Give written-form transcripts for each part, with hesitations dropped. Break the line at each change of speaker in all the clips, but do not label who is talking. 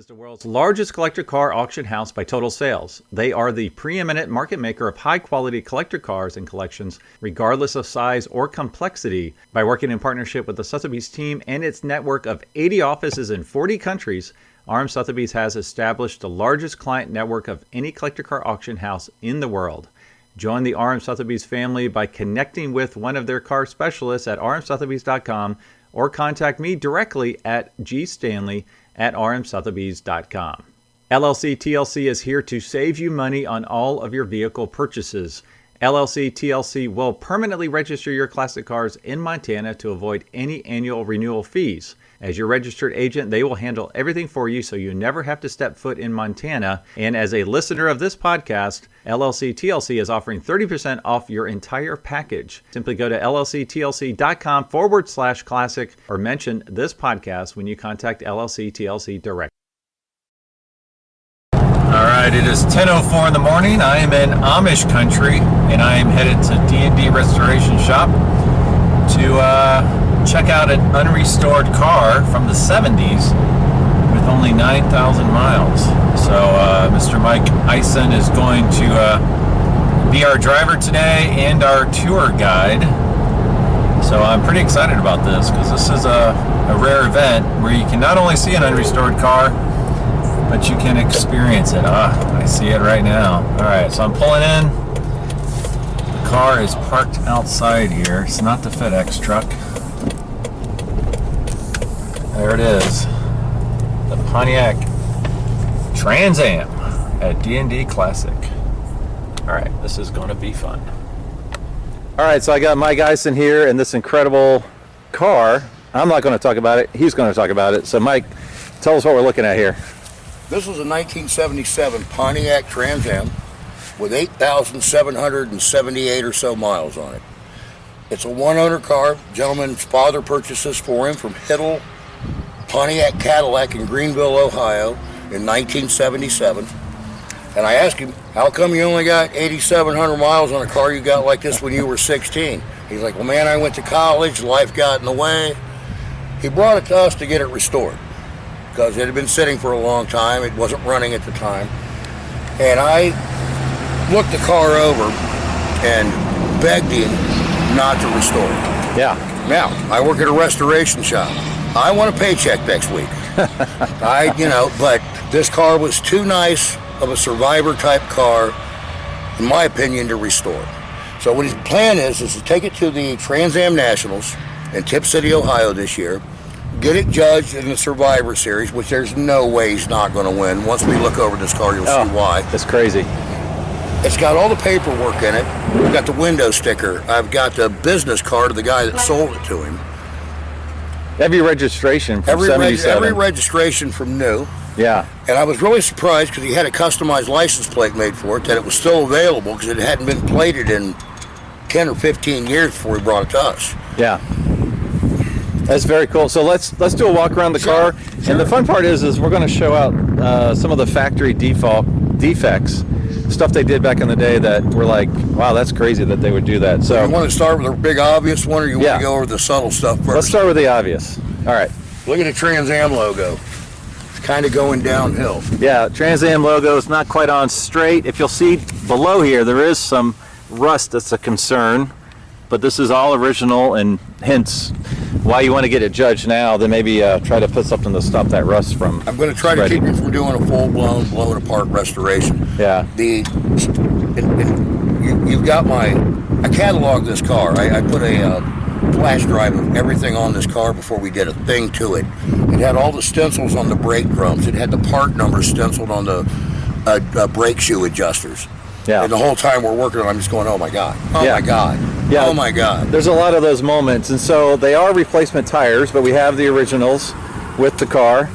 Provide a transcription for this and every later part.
is the world's largest collector car auction house by total sales. They are the preeminent market maker of high-quality collector cars and collections, regardless of size or complexity. By working in partnership with the Sotheby's team and its network of 80 offices in 40 countries, RM Sotheby's has established the largest client network of any collector car auction house in the world. Join the RM Sotheby's family by connecting with one of their car specialists at rmsotheby's.com or contact me directly at gstanley@rmsotheby's.com. LLC TLC is here to save you money on all of your vehicle purchases. LLC TLC will permanently register your classic cars in Montana to avoid any annual renewal fees. As your registered agent, they will handle everything for you so you never have to step foot in Montana. And as a listener of this podcast, LLC TLC is offering 30% off your entire package. Simply go to llctlc.com/classic or mention this podcast when you contact LLC TLC directly. All right, it is 10:04 in the morning. I am in Amish country, and I am headed to D&D Restoration Shop to check out an unrestored car from the 70s with only 9,000 miles. So Mr. Mike Ison is going to be our driver today and our tour guide. So I'm pretty excited about this because this is a rare event where you can not only see an unrestored car, but you can experience it. I see it right now. All right, so I'm pulling in. The car is parked outside here. It's not the FedEx truck. There it is, the Pontiac Trans Am at D&D Classic. All right, this is going to be fun. All right, so I got Mike Ison here in this incredible car. I'm not going to talk about it. He's going to talk about it. So Mike, tell us what we're looking at here.
This is a 1977 Pontiac Trans Am with 8,778 or so miles on it. It's a one-owner car. Gentleman's father purchased this for him from Hiddle Pontiac Cadillac in Greenville, Ohio in 1977. And I asked him, how come you only got 8,700 miles on a car you got like this when you were 16? He's like, well, man, I went to college, life got in the way. He brought it to us to get it restored because it had been sitting for a long time. It wasn't running at the time. And I looked the car over and begged him not to restore it.
Yeah.
Now, I work at a restoration shop. I want a paycheck next week. But this car was too nice of a survivor type car, in my opinion, to restore. So what his plan is to take it to the Trans Am Nationals in Tip City, Ohio this year, get it judged in the Survivor Series, which there's no way he's not going to win. Once we look over this car, you'll see why.
That's crazy.
It's got all the paperwork in it. I've got the window sticker. I've got the business card of the guy that sold it to him.
Every registration from 77.
Every registration from new.
Yeah.
And I was really surprised because he had a customized license plate made for it, that it was still available because it hadn't been plated in 10 or 15 years before he brought it to us.
Yeah. That's very cool. So let's do a walk around the car.
Sure.
And the fun part is we're going to show out some of the factory defects, stuff they did back in the day that we're like, wow, that's crazy that they would do that. So
you want to start with the big obvious one, or you want to go over the subtle stuff first?
Let's start with the obvious. All right.
Look at the Trans Am logo. It's kind of going downhill.
Yeah, Trans Am logo is not quite on straight. If you'll see below here, there is some rust that's a concern, but this is all original, and hence why you want to get it judged now, then maybe try to put something to stop that rust from
I'm going to try to keep you from doing a full-blown, blown-apart restoration.
Yeah.
You've got I cataloged this car. I put a flash drive of everything on this car before we did a thing to it. It had all the stencils on the brake drums. It had the part numbers stenciled on the brake shoe adjusters.
Yeah.
And the whole time we're working on it, I'm just going, oh my God. Oh my God.
Yeah.
Oh my God.
There's a lot of those moments. And so they are replacement tires, but we have the originals with the car.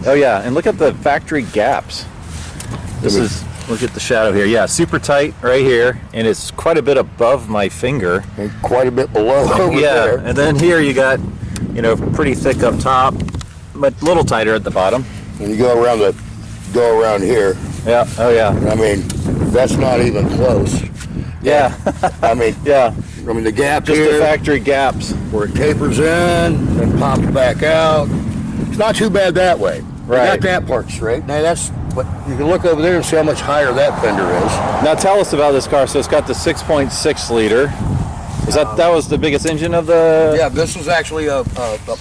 Oh yeah, and look at the factory gaps. Look at the shadow here. Yeah, super tight right here, and it's quite a bit above my finger.
And quite a bit below over there.
And then here you got, pretty thick up top, but a little tighter at the bottom.
And you go around here.
Yeah. Oh yeah.
I mean, that's not even close.
Yeah.
Yeah. The gap
just
here,
the factory gaps
where it tapers in and pops back out. It's not too bad that way. Right. Got that part straight. Now that's, but you can look over there and see how much higher that fender is.
Now tell us about this car. So it's got the 6.6 liter. Is that was the biggest engine of the?
Yeah, this is actually a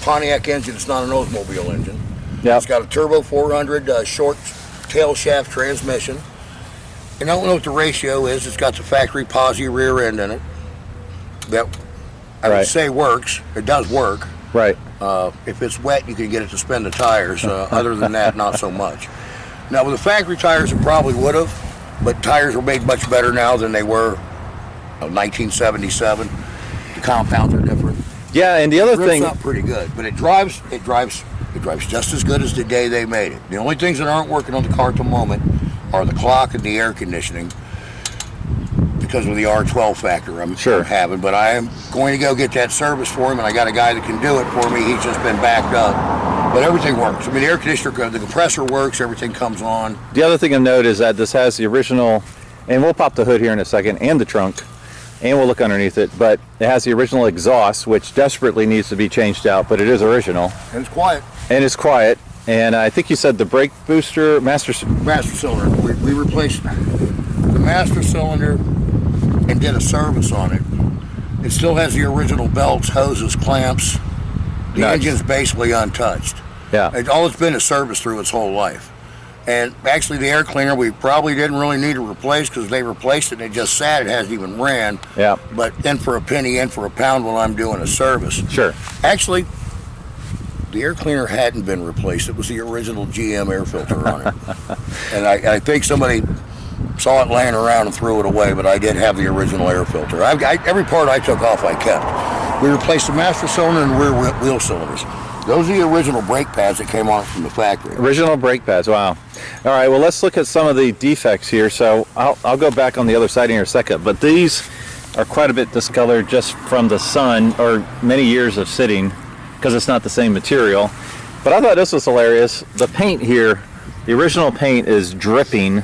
Pontiac engine. It's not an Oldsmobile engine.
Yeah.
It's got a turbo 400 short tail shaft transmission. And I don't know what the ratio is. It's got the factory posi rear end in it. That I would say works. It does work.
Right.
If it's wet, you can get it to spin the tires. Other than that, not so much. Now, with the factory tires, it probably would have, but tires are made much better now than they were in 1977. The compounds are different.
Yeah, and the other thing,
rips up pretty good, but it drives just as good as the day they made it. The only things that aren't working on the car at the moment are the clock and the air conditioning because of the R12 factor I'm having. But I am going to go get that service for him, and I got a guy that can do it for me. He's just been backed up. But everything works. I mean, the air conditioner, the compressor works, everything comes on.
The other thing to note is that this has the original, and we'll pop the hood here in a second, and the trunk, and we'll look underneath it, but it has the original exhaust, which desperately needs to be changed out, but it is original.
And it's quiet.
And it's quiet. And I think you said the brake booster, master
cylinder. We replaced the master cylinder and did a service on it. It still has the original belts, hoses, clamps. The engine's basically untouched.
Yeah.
All it's been is service through its whole life. And actually the air cleaner we probably didn't really need to replace because they replaced it and it just sat. It hasn't even ran.
Yeah.
But in for a penny, in for a pound while I'm doing a service.
Sure.
Actually, the air cleaner hadn't been replaced. It was the original GM air filter on it. And I think somebody saw it laying around and threw it away, but I did have the original air filter. Every part I took off, I kept. We replaced the master cylinder and rear wheel cylinders. Those are the original brake pads that came on from the factory.
Original brake pads, wow. All right, well, let's look at some of the defects here. So I'll go back on the other side in a second, but these are quite a bit discolored just from the sun or many years of sitting because it's not the same material. But I thought this was hilarious. The paint here, the original paint is dripping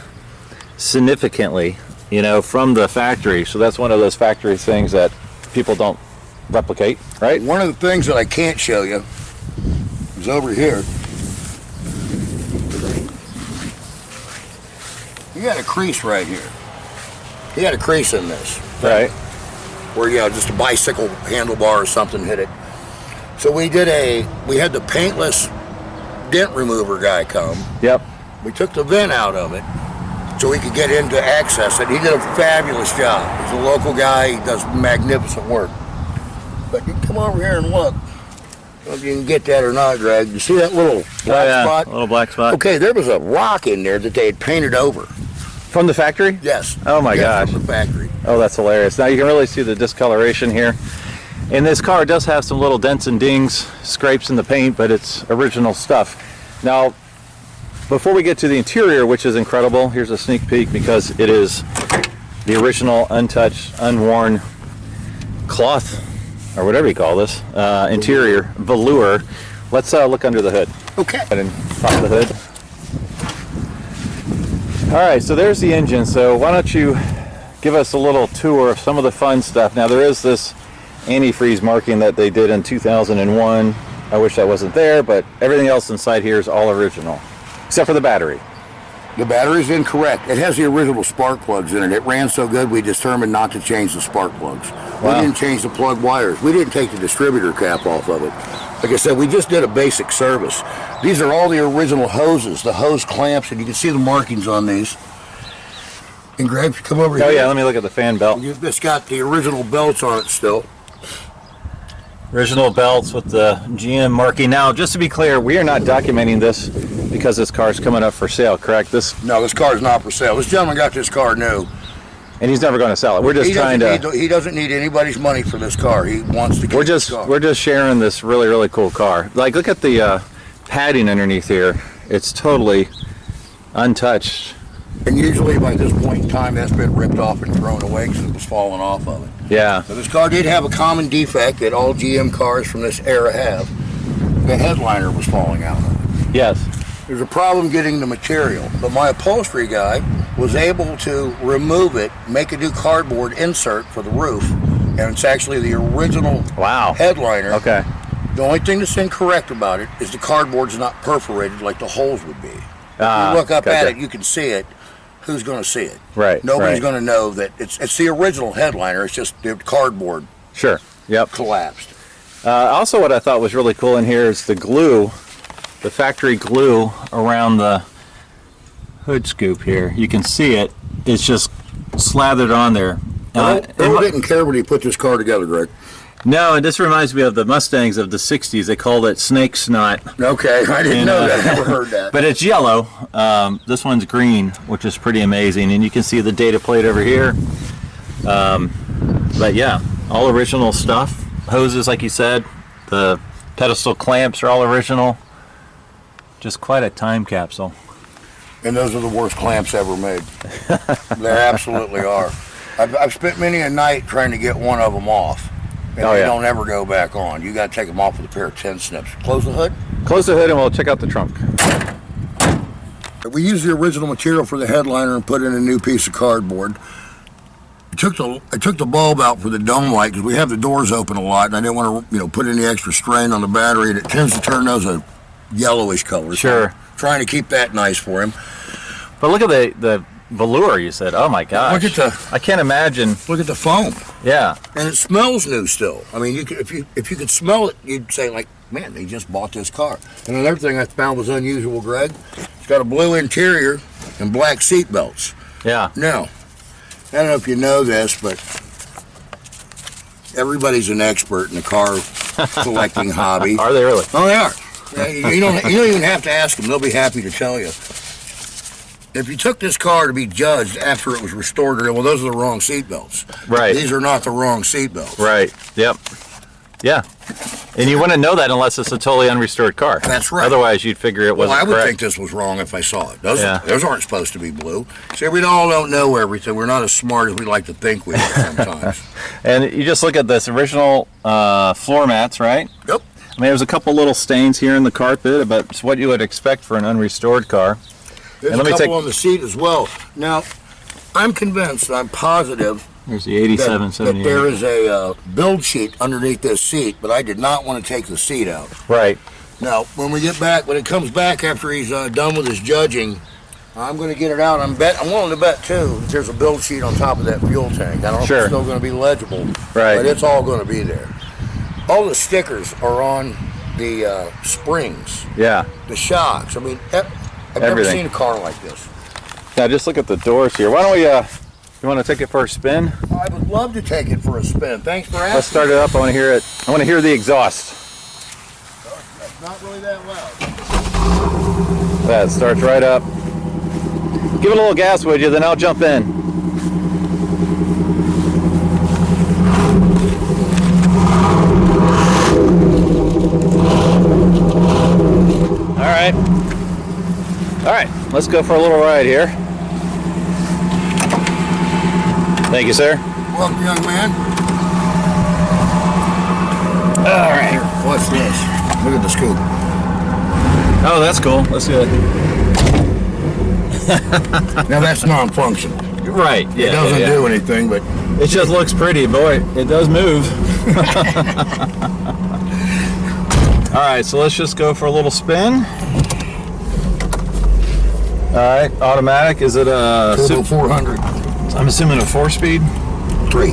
significantly, you know, from the factory. So that's one of those factory things that people don't replicate, right?
One of the things that I can't show you is over here. You got a crease right here. You got a crease in this.
Right.
Where, you know, just a bicycle handlebar or something hit it. So we had the paintless dent remover guy come.
Yep.
We took the vent out of it so we could get in to access it. He did a fabulous job. He's a local guy. He does magnificent work. But you come over here and look. I don't know if you can get that or not, Greg. You see that little black spot?
A little black spot.
Okay, there was a rock in there that they had painted over.
From the factory?
Yes.
Oh my gosh.
From the factory.
Oh, that's hilarious. Now you can really see the discoloration here. And this car does have some little dents and dings, scrapes in the paint, but it's original stuff. Now, before we get to the interior, which is incredible, here's a sneak peek because it is the original, untouched, unworn cloth, or whatever you call this, interior, velour. Let's look under the hood.
Okay.
Go ahead and pop the hood. All right, so there's the engine. So why don't you give us a little tour of some of the fun stuff. Now there is this antifreeze marking that they did in 2001. I wish that wasn't there, but everything else inside here is all original, except for the battery.
The battery's incorrect. It has the original spark plugs in it. It ran so good we determined not to change the spark plugs. Wow. We didn't change the plug wires. We didn't take the distributor cap off of it. Like I said, we just did a basic service. These are all the original hoses, the hose clamps, and you can see the markings on these. And Greg, if you come over here.
Oh yeah, let me look at the fan belt.
It's got the original belts on it still.
Original belts with the GM marking. Now, just to be clear, we are not documenting this because this car is coming up for sale, correct?
No, this car is not for sale. This gentleman got this car new.
And he's never going to sell it. We're just trying to...
He doesn't need anybody's money for this car. He wants to keep this car.
We're just sharing this really, really cool car. Like, look at the padding underneath here. It's totally untouched.
And usually by this point in time, that's been ripped off and thrown away because it was falling off of it.
Yeah.
So this car did have a common defect that all GM cars from this era have. The headliner was falling out of it.
Yes.
There's a problem getting the material, but my upholstery guy was able to remove it, make a new cardboard insert for the roof, and it's actually the original headliner.
Okay.
The only thing that's incorrect about it is the cardboard's not perforated like the holes would be. If you look up at it, you can see it. Who's going to see it?
Right.
Nobody's going to know that it's the original headliner. It's just the cardboard.
Sure. Yep.
Collapsed.
Also, what I thought was really cool in here is the glue, the factory glue around the hood scoop here. You can see it. It's just slathered on there.
Earl didn't care when he put this car together, Greg.
No, and this reminds me of the Mustangs of the 60s. They called it snake snot.
Okay, I didn't know that. I never heard that.
But it's yellow. This one's green, which is pretty amazing. And you can see the data plate over here. But yeah, all original stuff. Hoses, like you said. The pedestal clamps are all original. Just quite a time capsule.
And those are the worst clamps ever made. They absolutely are. I've spent many a night trying to get one of them off. And they don't ever go back on. You got to take them off with a pair of 10 snips. Close the hood.
Close the hood and we'll check out the trunk.
We used the original material for the headliner and put in a new piece of cardboard. I took the bulb out for the dome light because we have the doors open a lot, and I didn't want to put any extra strain on the battery, and it tends to turn those a yellowish color.
Sure.
So I'm trying to keep that nice for him.
But look at the velour, you said. Oh my gosh.
Look at
I can't imagine.
Look at the foam.
Yeah.
And it smells new still. I mean, if you could smell it, you'd say, like, man, they just bought this car. And another thing I found was unusual, Greg. It's got a blue interior and black seat belts.
Yeah.
Now, I don't know if you know this, but everybody's an expert in the car collecting hobby.
Are they really?
Oh, they are. You don't even have to ask them. They'll be happy to tell you. If you took this car to be judged after it was restored, well, those are the wrong seat belts.
Right.
These are not the wrong seat belts.
Right. Yep. Yeah. And you wouldn't know that unless it's a totally unrestored car.
That's right.
Otherwise, you'd figure it wasn't
correct. Well, I would
correct.
think this was wrong if I saw it. Those aren't supposed to be blue. See, we all don't know everything. We're not as smart as we like to think we are sometimes.
And you just look at this original floor mats, right?
Yep.
I mean, there's a couple little stains here in the carpet, but it's what you would expect for an unrestored car.
There's a couple on the seat as well. Now, I'm convinced, I'm positive,
there's the 87,
that there is a build sheet underneath this seat, but I did not want to take the seat out.
Right.
Now, when it comes back after he's done with his judging, I'm going to get it out. I'm willing to bet, too, that there's a build sheet on top of that fuel tank. I don't know if it's still going to be legible,
right,
but it's all going to be there. All the stickers are on the springs.
Yeah.
The shocks. I mean, I've never seen a car like this.
Now, just look at the doors here. Why don't we, you want to take it for a spin?
I would love to take it for a spin. Thanks for asking.
Let's start it up. I want to hear it. I want to hear the exhaust.
It's not really that loud.
That starts right up. Give it a little gas, would you? Then I'll jump in. All right, let's go for a little ride here. Thank you, sir.
Welcome, young man.
All right.
What's this? Look at the scoop.
Oh, that's cool. Let's do it.
Now, that's non-functional.
Right, yeah.
It doesn't do anything, but...
It just looks pretty, boy. It does move. All right, so let's just go for a little spin. All right, automatic. Is it a
Turbo 400?
I'm assuming a 4-speed?
3.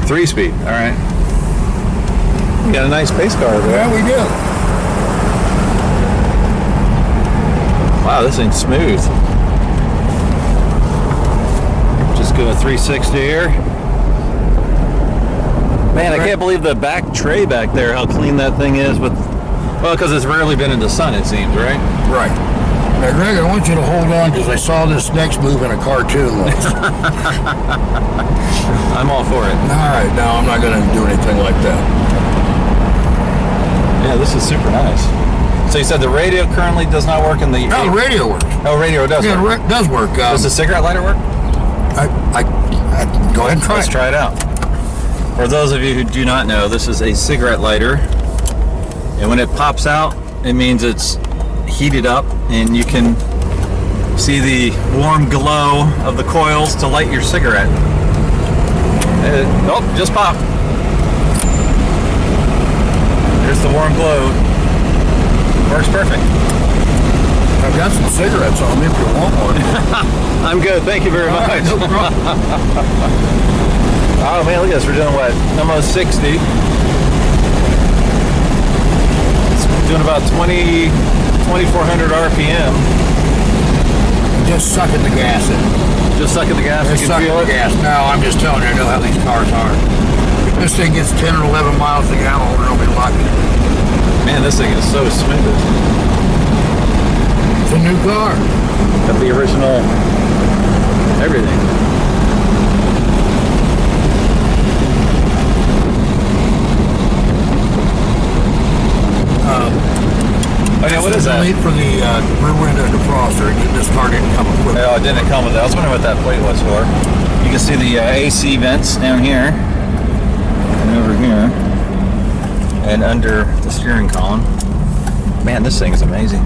3-speed. All right. We got a nice pace car over there.
Yeah, we do.
Wow, this thing's smooth. Just go a 360 here. Man, I can't believe the back tray back there. How clean that thing is with. Well, because it's rarely been in the sun, it seems, right?
Right. Now, Greg, I want you to hold on because I saw this next move in a cartoon once.
I'm all for it.
All right, no, I'm not going to do anything like that.
Yeah, this is super nice. So you said the radio currently does not work in the...
No, the radio works.
Oh, radio does work.
Yeah, it does work.
Does the cigarette lighter work?
Go ahead and try it.
Let's try it out. For those of you who do not know, this is a cigarette lighter. And when it pops out, it means it's heated up and you can see the warm glow of the coils to light your cigarette. Oh, just popped. There's the warm glow. Works perfect.
I've got some cigarettes on me if you want one.
I'm good, thank you very much.
Right, no problem.
Oh man, look at this. We're doing what? Almost 60. It's doing about 2,400 RPM.
Just sucking the gas in.
Just sucking the gas.
Just
You can
sucking
feel
the
it.
gas. No, I'm just telling you, I know how these cars are. If this thing gets 10 or 11 miles a gallon, we're gonna be lucky.
Man, this thing is so smooth.
It's a new car.
Got the original everything. Oh yeah, what is that?
Delete for the rear window defroster. This car didn't come equipped.
Oh, it didn't come with that. I was wondering what that plate was for. You can see the AC vents down here and over here and under the steering column. Man, this thing is amazing.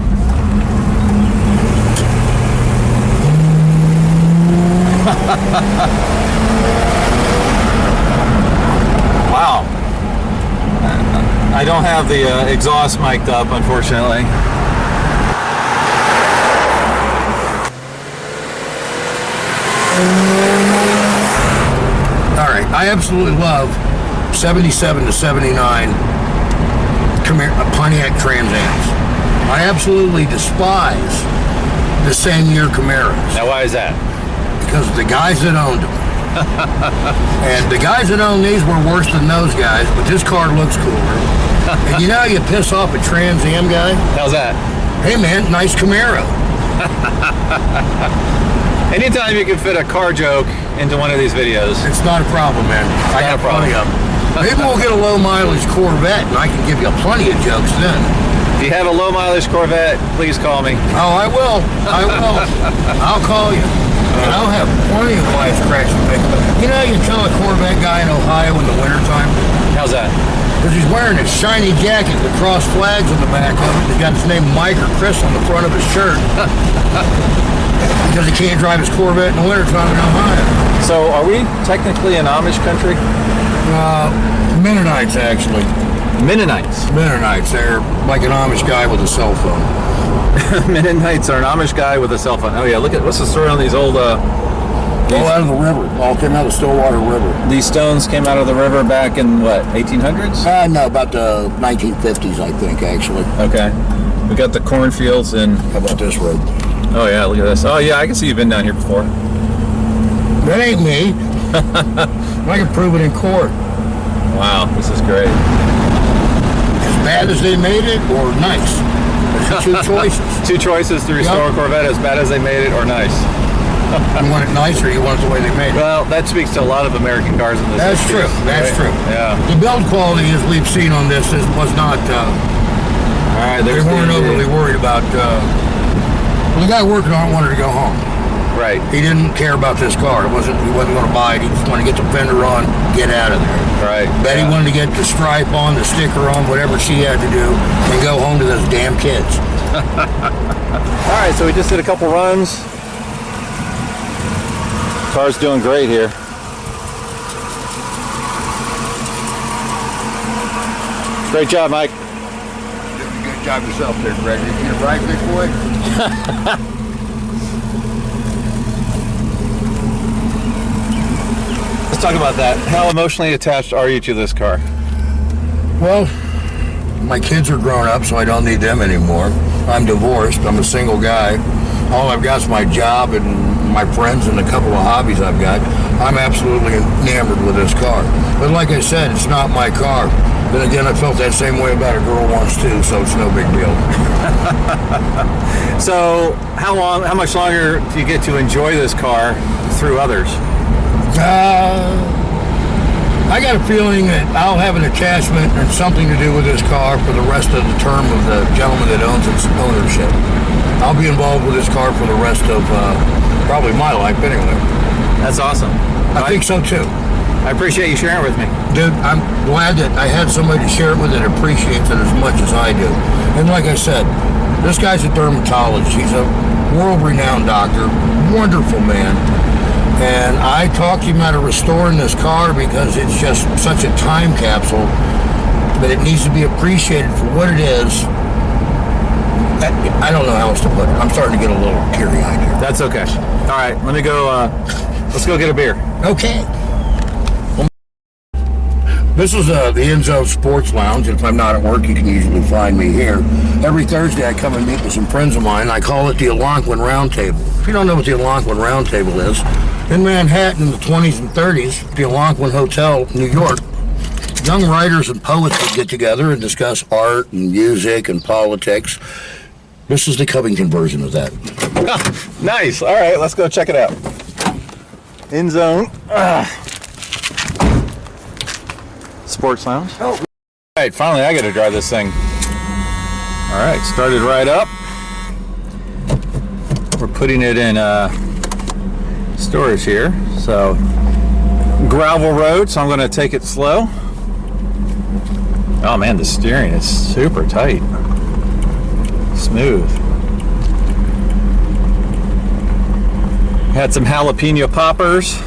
Wow. I don't have the exhaust mic'd up, unfortunately.
All right, I absolutely love 77 to 79 Pontiac Trans Ams. I absolutely despise the same year Camaros.
Now, why is that?
Because of the guys that owned them. And the guys that own these were worse than those guys, but this car looks cooler. And you know how you piss off a Trans Am guy?
How's that?
Hey man, nice Camaro.
Anytime you can fit a car joke into one of these videos.
It's not a problem, man. I
not
got
a problem.
plenty of them. Maybe we'll get a low mileage Corvette and I can give you plenty of jokes then.
If you have a low mileage Corvette, please call me.
Oh, I will. I will. I'll call you. And I'll have plenty of wisecracks to make. You know, you tell a Corvette guy in Ohio in the wintertime,
How's that?
because he's wearing a shiny jacket with cross flags on the back of it. He's got his name Mike or Chris on the front of his shirt. Because he can't drive his Corvette in the wintertime in Ohio.
So, are we technically an Amish country?
Mennonites, actually.
Mennonites.
Mennonites. They're like an Amish guy with a cell phone.
Mennonites are an Amish guy with a cell phone. Oh yeah, look at what's the story on these old.
All out of the river. All came out of the Stillwater River.
These stones came out of the river back in what, 1800s?
No, about the 1950s, I think, actually.
Okay. We got the cornfields and.
How about this road?
Oh yeah, look at this. Oh yeah, I can see you've been down here before.
That ain't me. I can prove it in court.
Wow, this is great.
As bad as they made it, or nice. There's two choices.
Two choices to restore a Corvette: as bad as they made it, or nice.
You want it nice, or you want it the way they made it?
Well, that speaks to a lot of American cars in this.
That's
case,
true. That's
right?
true.
Yeah.
The build quality, as we've seen on this, was not.
All right.
They weren't overly worried about. Well, the guy working on it wanted to go home.
Right.
He didn't care about this car. He wasn't going to buy it. He just wanted to get the fender on, get out of there.
Right.
Bet he wanted to get the stripe on, the sticker on, whatever she had to do, and go home to those damn kids.
All right. So we just did a couple runs. Car's doing great here. Great job, Mike.
Good job yourself there, Greg. You get it right, big boy?
Let's talk about that. How emotionally attached are you to this car?
Well, my kids are grown up, so I don't need them anymore. I'm divorced. I'm a single guy. All I've got is my job and my friends and a couple of hobbies I've got. I'm absolutely enamored with this car. But like I said, it's not my car. Then again, I felt that same way about a girl once too, so it's no big deal.
So, how much longer do you get to enjoy this car through others?
I got a feeling that I'll have an attachment and something to do with this car for the rest of the term of the gentleman that owns its ownership. I'll be involved with this car for the rest of probably my life anyway.
That's awesome.
I think so too.
I appreciate you sharing it with me.
Dude, I'm glad that I had somebody to share it with that appreciates it as much as I do. And like I said, this guy's a dermatologist. He's a world-renowned doctor, wonderful man. And I talked him out of restoring this car because it's just such a time capsule but it needs to be appreciated for what it is. I don't know how else to put it. I'm starting to get a little teary-eyed here.
That's okay. All right, let me go. Let's go get a beer.
Okay. This is the Ison Sports Lounge. If I'm not at work, you can usually find me here. Every Thursday, I come and meet with some friends of mine. I call it the Algonquin Round Table. If you don't know what the Algonquin Round Table is, in Manhattan in the 20s and 30s, the Algonquin Hotel, New York, young writers and poets would get together and discuss art and music and politics. This is the Covington version of that.
Ah, nice. All right, let's go check it out. Ison Sports Lounge.
Oh.
All right, finally I get to drive this thing. All right, started right up. We're putting it in storage here. So gravel road, so I'm going to take it slow. Oh man, the steering is super tight. Smooth. Had some jalapeno poppers,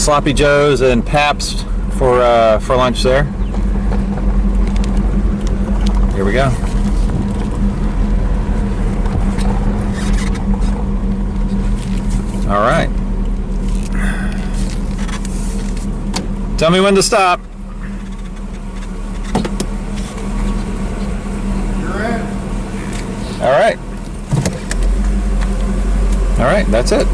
sloppy joes, and Paps for lunch there. Here we go. All right. Tell me when to stop.
You're in.
All right. All right, that's it.